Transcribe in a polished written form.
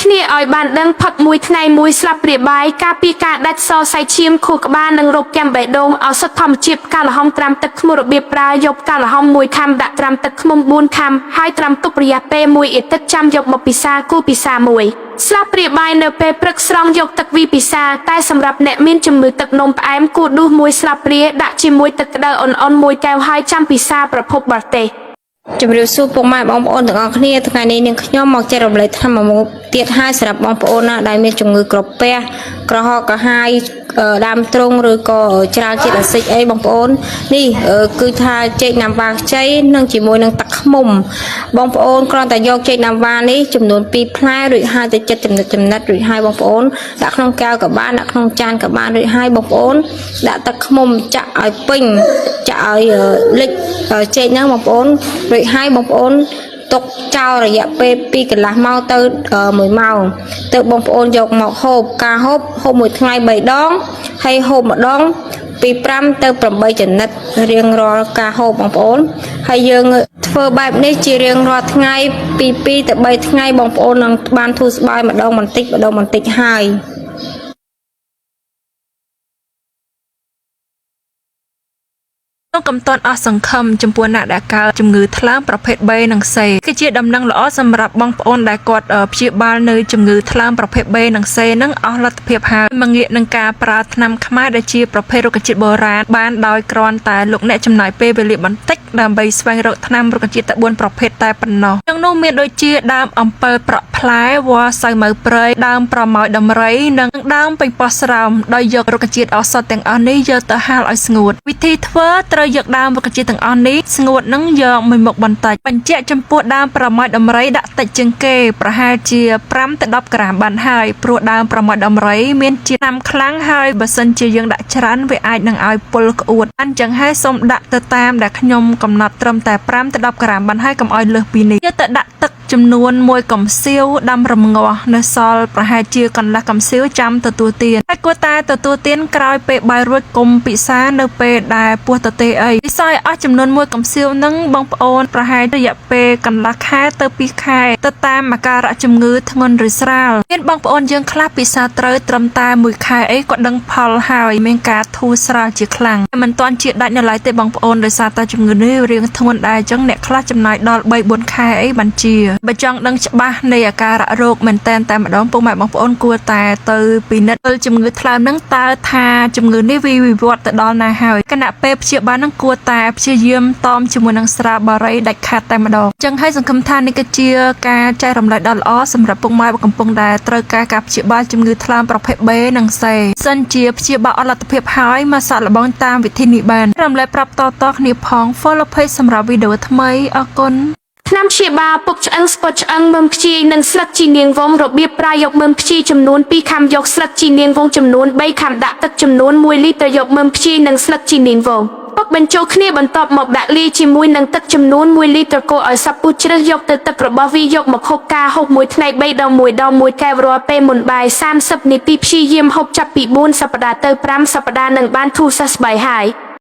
គ្នាឲ្យបានដឹងផឹកមួយថ្ងៃមួយស្លាប់ព្រាបាយការពីការដាច់សរសៃឈាមខួរក្បាលនិងរោគកាំបេះដូងឱសថធម្មជាតិផ្កាល្ហុងត្រាំទឹកឃ្មុំរបៀបប្រើយកផ្កាល្ហុង1ខាំដាក់ត្រាំទឹកឃ្មុំ4ខាំហើយត្រាំទុករយៈពេល1អាទិត្យចាំយកមកពិសាគូពិសាមួយស្លាប់ព្រាបាយនៅពេលព្រឹកស្រង់យកទឹកវីពិសាតែសម្រាប់អ្នកមានជំងឺទឹកនោមផ្អែមគួរដួស1ស្លាបព្រាដាក់ជាមួយទឹកក្តៅអ៊ុនៗ1កែវហើយចាំពិសាប្រភពបរទេសជំរាបសួរពុកម៉ែបងប្អូនទាំងអស់គ្នាថ្ងៃនេះនាងខ្ញុំមកចែករំលែកថាមកទៀតហើយសម្រាប់បងប្អូនណាដែលមានជំងឺក្រពះក្រហកក្រហាយដើមទ្រូងឬក៏ច្រើនជាតិអាស៊ីតអីបងប្អូននេះគឺថាចេកណាំវ៉ាខ្ចីនិងជាមួយនឹងទឹកឃ្មុំបងប្អូនគ្រាន់តែយកចេកណាំវ៉ានេះចំនួន2ផ្លែរួចហើយទៅចិត្តចំណិតរួចហើយបងប្អូនដាក់ក្នុងកែវក៏បានដាក់ក្នុងចានក៏បានរួចហើយបងប្អូនដាក់ទឹកឃ្មុំចាក់ឲ្យពេញចាក់ឲ្យលិចចេកហ្នឹងបងប្អូនរួចហើយបងប្អូនទុកចោលរយៈពេល2កន្លះម៉ោងទៅ1ម៉ោងទៅបងប្អូនយកមកហូបការហូបមួយថ្ងៃ3ដងហើយហូបម្ដងពី5ទៅ8ចំណិតរៀងរាល់ការហូបបងប្អូនហើយយើងធ្វើបែបនេះជារៀងរាល់ថ្ងៃពី2ទៅ3ថ្ងៃបងប្អូននឹងបានធូរស្បើយម្ដងបន្តិចហើយកំតន់អស់សង្ឃឹមចំពោះអ្នកដែលកើតជំងឺថ្លើមប្រភេទ B និង C គឺជាដំណឹងល្អសម្រាប់បងប្អូនដែលគាត់ព្យាបាលនៅជំងឺថ្លើមប្រភេទ B និង C នឹងអស់លទ្ធភាពហើយមកងាកនឹងការប្រើថ្នាំខ្មែរដែលជាប្រភេទរុក្ខជាតិបុរាណបានដោយគ្រាន់តែលោកអ្នកចំណាយពេលវេលាបន្តិចដើម្បីស្វែងរកថ្នាំរុក្ខជាតិតែ4ប្រភេទតែប៉ុណ្ណោះទាំងនោះមានដូចជាដើមអំពិលប្រក់ផ្លែវល្លិសៅម៉ៅព្រៃដើមប្រម៉ោយដំរីនិងដើមពេញប៉ោះស្រោមដោយយករុក្ខជាតិឱសថទាំងអស់នេះយកទៅហាលឲ្យស្ងួតវិធីធ្វើត្រូវយកដើមរុក្ខជាតិទាំងអស់នេះស្ងួតនឹងយកមួយមុខបន្តិចបញ្ជាក់ចំពោះដើមប្រម៉ោយដំរីដាក់តិចជាងគេប្រហែលជា5ទៅ10ក្រាមបានហើយព្រោះដើមប្រម៉ោយដំរីមានជាតិថ្នាំខ្លាំងហើយបើសិនជាយើងដាក់ច្រើនវាអាចនឹងឲ្យពុលក្អួតអញ្ចឹងហើយសូមដាក់ទៅតាមដែលខ្ញុំកំណត់ត្រឹមតែ5ទៅ10ក្រាមបានហើយកុំឲ្យលើសពីនេះយកទៅដាក់ទឹកចំនួន1កំសៀវដាំរំងាស់នៅសល់ប្រហែលជាកន្លះកំសៀវចាំទទួលទានហើយគួរតែទទួលទានក្រោយពេលបាយរួចកុំពិសានៅពេលដែលពោះទទេអីពិសាឲ្យអស់ចំនួន1កំសៀវនឹងបងប្អូនប្រហែលរយៈពេលកន្លះខែទៅ2ខែទៅតាមអាការៈជំងឺធ្ងន់ឬស្រាលមានបងប្អូនយើងខ្លះពិសាត្រូវត្រឹមតែ1ខែអីក៏ដឹងផលហើយមានការធូរស្រាលជាខ្លាំងមិនទាន់ជាដាច់នៅឡើយទេបងប្អូនដោយសារតែជំងឺនេះរៀងធ្ងន់ដែរអញ្ចឹងអ្នកខ្លះចំណាយដល់3-4ខែអីបានជាបើចង់ដឹងច្បាស់នៃអាការៈរោគមែនតែម្ដងពុកម៉ែបងប្អូនគួរតែទៅពិនិត្យជំងឺថ្លើមនឹងតើថាជំងឺនេះវាវិវត្តទៅដល់ណាហើយគណៈពេលព្យាបាលនឹងគួរតែព្យាយាមតមជាមួយនឹងស្រាបារីដាច់ខាតតែម្ដងចឹងហើយសង្ឃឹមថានេះគឺជាការចែករំលែកដ៏ល្អសម្រាប់ពុកម៉ែកំពុងតែត្រូវការការព្យាបាលជំងឺថ្លើមប្រភេទ B និង C សិនជាព្យាបាលអត់លទ្ធភាពហើយមកសាកល្បងតាមវិធីនេះបានរំលែកប្រាប់តគ្នាផង Follow page សម្រាប់វីដេអូថ្មីអរគុណថ្នាំព្យាបាលពុកឆ្អឹងស្ពតឆ្អឹងមើមខ្ជាយនិងស្លឹកជីនាងវងរបៀបប្រើយកមើមខ្ជាយចំនួន2ខាំយកស្លឹកជីនាងវងចំនួន3ខាំដាក់ទឹកចំនួន1លីត្រយកមើមខ្ជាយនិងស្លឹកជីនាងវងពុកបញ្ចូលគ្នាបន្ទាប់មកដាក់លាយជាមួយនឹងទឹកចំនួន1លីត្រកូរឲ្យសព្វពុះជ្រឹះយកទៅទឹករបស់វាយកមកហូបការហូបមួយថ្ងៃ3ដង1កែវរាល់ពេលមុនបាយ30នាទីព្យាយាមហូបចាប់ពី4សប្តាហ៍ទៅ5សប្តាហ៍នឹងបានធូរសះស្បើយហើយ